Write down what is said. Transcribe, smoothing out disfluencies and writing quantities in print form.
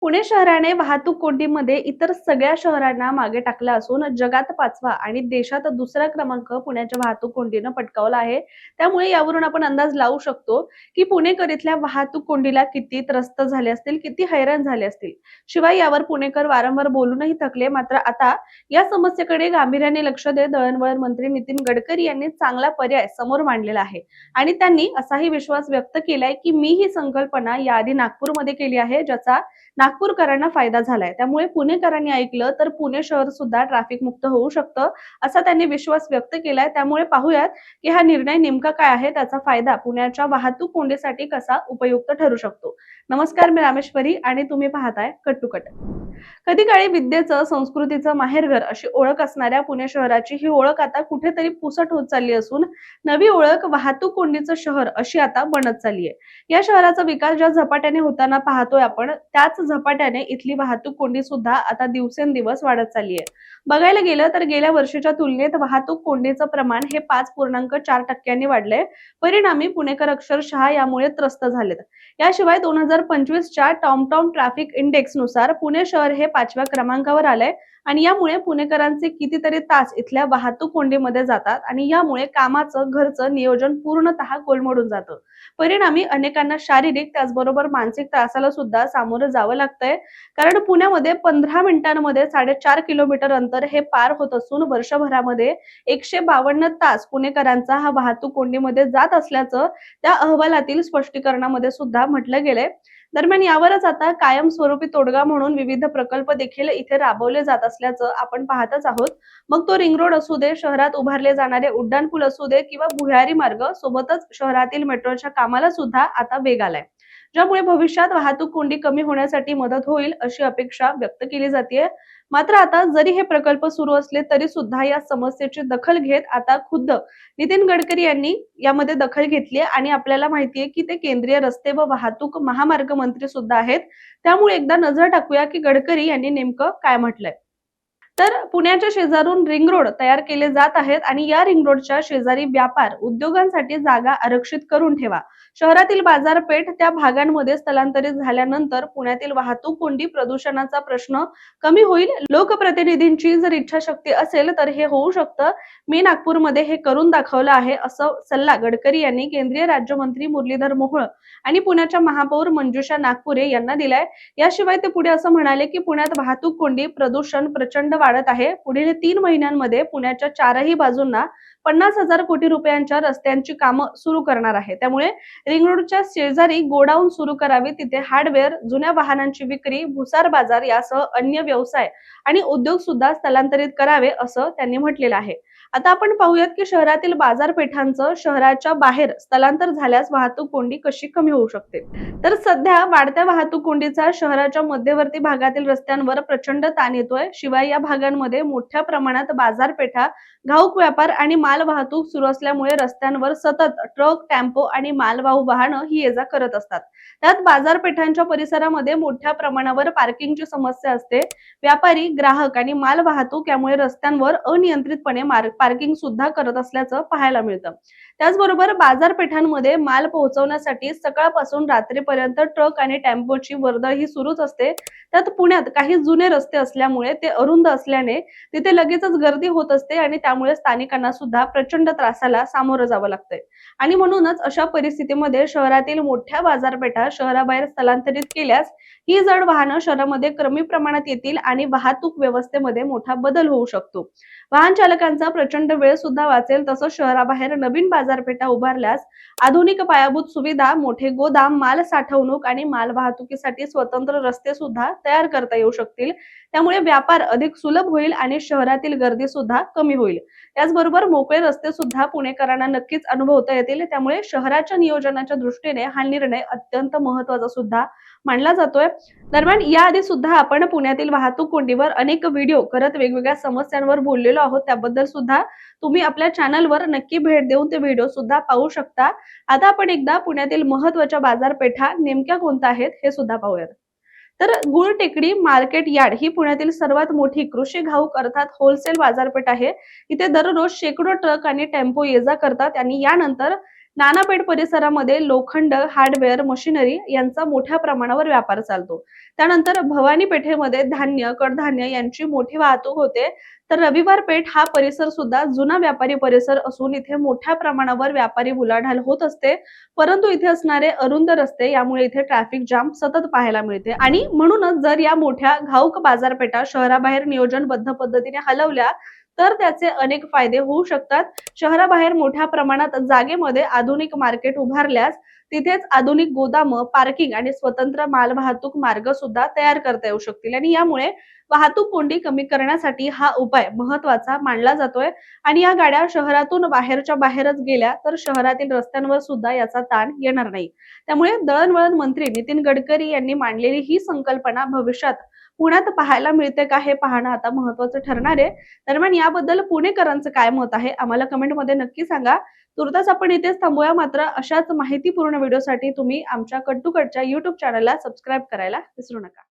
पुणे शहराने वाहतूक कोंडीमध्ये इतर सगळ्या शहरांना मागे टाकलं असून जगात 5वा आणि देशात दुसरा क्रमांक पुण्याच्या वाहतूक कोंडीनं पटकावला आहे. त्यामुळे यावरून आपण अंदाज लावू शकतो की पुणेकर इथल्या वाहतूक कोंडीला किती त्रस्त झाले असतील, किती हैराण झाले असतील. शिवाय यावर पुणेकर वारंवार बोलूनही थकले. मात्र आता या समस्येकडे गांभीर्याने लक्ष देत दळणवळण मंत्री नितीन गडकरी यांनी चांगला पर्याय समोर मांडलेला आहे आणि त्यांनी असाही विश्वास व्यक्त केलाय की मी ही संकल्पना याआधी नागपूरमध्ये केली आहे, ज्याचा नागपूरकरांना फायदा झालाय. त्यामुळे पुणेकरांनी ऐकलं तर पुणे शहर सुद्धा ट्रॅफिक मुक्त होऊ शकतं, असा त्यांनी विश्वास व्यक्त केलाय. त्यामुळे पाहूयात की हा निर्णय नेमका काय आहे, त्याचा फायदा पुण्याच्या वाहतूक कोंडीसाठी कसा उपयुक्त ठरू शकतो. नमस्कार, मी रामेश्वरी आणि तुम्ही पाहताय कट टू कट. कधी काळी विद्येचं, संस्कृतीचं माहेरघर अशी ओळख असणाऱ्या पुणे शहराची ही ओळख आता कुठेतरी पुसट होत चालली असून नवी ओळख वाहतूक कोंडीचं शहर अशी आता बनत चालली आहे. या शहराचा विकास ज्या झपाट्याने होताना पाहतोय आपण, त्याच झपाट्याने इथली वाहतूक कोंडी सुद्धा आता दिवसेंदिवस वाढत चालली आहे. बघायला गेलं तर गेल्या वर्षीच्या तुलनेत वाहतूक कोंडीचं प्रमाण हे 5.4% वाढलंय. परिणामी पुणेकर अक्षरशः यामुळे त्रस्त झालेत. याशिवाय 2025च्या टॉमटॉम ट्रॅफिक इंडेक्स नुसार पुणे शहर हे 5व्या क्रमांकावर आलंय आणि यामुळे पुणेकरांचे कितीतरी तास इथल्या वाहतूक कोंडीमध्ये जातात आणि यामुळे कामाचं, घरचं नियोजन पूर्णतः कोलमडून जातं. परिणामी अनेकांना शारीरिक त्याचबरोबर मानसिक त्रासाला सुद्धा सामोरं जावं लागतंय. कारण पुण्यामध्ये 15 मिनिटांमध्ये 4.5 किलोमीटर अंतर हे पार होत असून वर्षभरामध्ये 152 तास पुणेकरांचा हा वाहतूक कोंडीमध्ये जात असल्याचं त्या अहवालातील स्पष्टीकरणामध्ये सुद्धा म्हटलं गेलंय. दरम्यान यावरच आता कायमस्वरूपी तोडगा म्हणून विविध प्रकल्प देखील इथे राबवले जात असल्याचं आपण पाहतच आहोत. मग तो रिंग रोड असू दे, शहरात उभारले जाणारे उड्डाणपूल असू दे किंवा भुयारी मार्ग, सोबतच शहरातील मेट्रोच्या कामाला सुद्धा आता वेग आलाय, ज्यामुळे भविष्यात वाहतूक कोंडी कमी होण्यासाठी मदत होईल अशी अपेक्षा व्यक्त केली जाते. मात्र आता जरी हे प्रकल्प सुरू असले तरी सुद्धा या समस्येची दखल घेत आता खुद्द नितीन गडकरी यांनी यामध्ये दखल घेतली आणि आपल्याला माहितीये की ते केंद्रीय रस्ते व वाहतूक महामार्ग मंत्री सुद्धा आहेत. त्यामुळे एकदा नजर टाकूया की गडकरी यांनी नेमकं काय म्हटलंय. तर पुण्याच्या शेजारून रिंग रोड तयार केले जात आहेत आणि या रिंग रोडच्या शेजारी व्यापार उद्योगांसाठी जागा आरक्षित करून ठेवा. शहरातील बाजारपेठ त्या भागांमध्ये स्थलांतरित झाल्यानंतर पुण्यातील वाहतूक कोंडी, प्रदूषणाचा प्रश्न कमी होईल. लोकप्रतिनिधींची जर इच्छाशक्ती असेल तर हे होऊ शकतं. मी नागपूरमध्ये हे करून दाखवलं आहे, असं सल्ला गडकरी यांनी केंद्रीय राज्यमंत्री मुरलीधर मोहोळ आणि पुण्याच्या महापौर मंजुषा नागपुरे यांना दिलाय. याशिवाय ते पुढे असं म्हणाले की पुण्यात वाहतूक कोंडी, प्रदूषण प्रचंड वाढत आहे. पुढील 3 महिन्यांमध्ये पुण्याच्या चारही बाजूंना 50,000 कोटी रुपयांच्या रस्त्यांची कामं सुरू करणार आहे. त्यामुळे रिंग रोडच्या शेजारी गोडाऊन सुरू करावे, तिथे हार्डवेअर, जुन्या वाहनांची विक्री, भुसार बाजार यासह अन्य व्यवसाय आणि उद्योग सुद्धा स्थलांतरित करावे, असं त्यांनी म्हटलेलं आहे. आता आपण पाहूयात की शहरातील बाजारपेठांचं शहराच्या बाहेर स्थलांतर झाल्यास वाहतूक कोंडी कशी कमी होऊ शकते. तर सध्या वाढत्या वाहतूक कोंडीचा शहराच्या मध्यवर्ती भागातील रस्त्यांवर प्रचंड ताण येतोय. शिवाय या भागांमध्ये मोठ्या प्रमाणात बाजारपेठा, घाऊक व्यापार आणि माल वाहतूक सुरू असल्यामुळे रस्त्यांवर सतत ट्रक, टेम्पो आणि मालवाहू वाहनं ही ये जा करत असतात. त्यात बाजारपेठांच्या परिसरामध्ये मोठ्या प्रमाणावर पार्किंगची समस्या असते. व्यापारी, ग्राहक आणि माल वाहतूक यामुळे रस्त्यांवर अनियंत्रितपणे पार्किंग सुद्धा करत असल्याचं पाहायला मिळतं. त्याचबरोबर बाजारपेठांमध्ये माल पोहोचवण्यासाठी सकाळपासून रात्रीपर्यंत ट्रक आणि टेम्पोची वर्दळ ही सुरूच असते. त्यात पुण्यात काही जुने रस्ते असल्यामुळे ते अरुंद असल्याने तिथे लगेचच गर्दी होत असते आणि त्यामुळे स्थानिकांना सुद्धा प्रचंड त्रासाला सामोरं जावं लागतंय. आणि म्हणूनच अशा परिस्थितीमध्ये शहरातील मोठ्या बाजारपेठा शहराबाहेर स्थलांतरित केल्यास ही जड वाहनं शहरामध्ये कमी प्रमाणात येतील आणि वाहतूक व्यवस्थेमध्ये मोठा बदल होऊ शकतो. वाहन चालकांचा प्रचंड वेळ सुद्धा वाचेल. तसंच शहराबाहेर नवीन बाजारपेठा उभारल्यास आधुनिक पायाभूत सुविधा, मोठे गोदाम, माल साठवणूक आणि माल वाहतुकीसाठी स्वतंत्र रस्ते सुद्धा तयार करता येऊ शकतील. त्यामुळे व्यापार अधिक सुलभ होईल आणि शहरातील गर्दी सुद्धा कमी होईल. त्याचबरोबर मोकळे रस्ते सुद्धा पुणेकरांना नक्कीच अनुभवता येतील. त्यामुळे शहराच्या नियोजनाच्या दृष्टीने हा निर्णय अत्यंत महत्त्वाचा सुद्धा मानला जातोय. दरम्यान याआधी सुद्धा आपण पुण्यातील वाहतूक कोंडीवर अनेक व्हिडिओ करत वेगवेगळ्या समस्यांवर बोललेलो आहोत. त्याबद्दल सुद्धा तुम्ही आपल्या चॅनलवर नक्की भेट देऊन ते व्हिडिओ सुद्धा पाहू शकता. आता आपण एकदा पुण्यातील महत्त्वाच्या बाजारपेठा नेमक्या कोणत्या आहेत हे सुद्धा पाहूयात. तर गुळटेकडी मार्केट यार्ड ही पुण्यातील सर्वात मोठी कृषी घाऊक अर्थात होलसेल बाजारपेठ आहे. इथे दररोज शेकडो ट्रक आणि टेम्पो ये जा करतात आणि यानंतर नानापेठ परिसरामध्ये लोखंड, हार्डवेअर, मशिनरी यांचा मोठ्या प्रमाणावर व्यापार चालतो. त्यानंतर भवानी पेठेमध्ये धान्य, कडधान्य यांची मोठी वाहतूक होते. तर रविवार पेठ हा परिसर सुद्धा जुना व्यापारी परिसर असून इथे मोठ्या प्रमाणावर व्यापारी उलाढाल होत असते. परंतु इथे असणारे अरुंद रस्ते यामुळे इथे ट्रॅफिक जाम सतत पाहायला मिळते आणि म्हणूनच जर या मोठ्या घाऊक बाजारपेठा शहराबाहेर नियोजनबद्ध पद्धतीने हलवल्या तर त्याचे अनेक फायदे होऊ शकतात. शहराबाहेर मोठ्या प्रमाणात जागेमध्ये आधुनिक मार्केट उभारल्यास तिथेच आधुनिक गोदाम, पार्किंग आणि स्वतंत्र माल वाहतूक मार्ग सुद्धा तयार करता येऊ शकतील आणि यामुळे वाहतूक कोंडी कमी करण्यासाठी हा उपाय महत्वाचा मानला जातोय. आणि या गाड्या शहरातून बाहेरच्या बाहेरच गेल्या तर शहरातील रस्त्यांवर सुद्धा याचा ताण येणार नाही. त्यामुळे दळणवळण मंत्री नितीन गडकरी यांनी मांडलेली ही संकल्पना भविष्यात पुण्यात पाहायला मिळते का हे पाहणं आता महत्वाचं ठरणार आहे. दरम्यान याबद्दल पुणेकरांचं काय मत आहे आम्हाला कमेंटमध्ये नक्की सांगा. तुर्तास आपण इथेच थांबूया, मात्र अशाच माहितीपूर्ण व्हिडिओसाठी तुम्ही आमच्या कट टू कटच्या YouTube चॅनलला सबस्क्राईब करायला विसरू नका.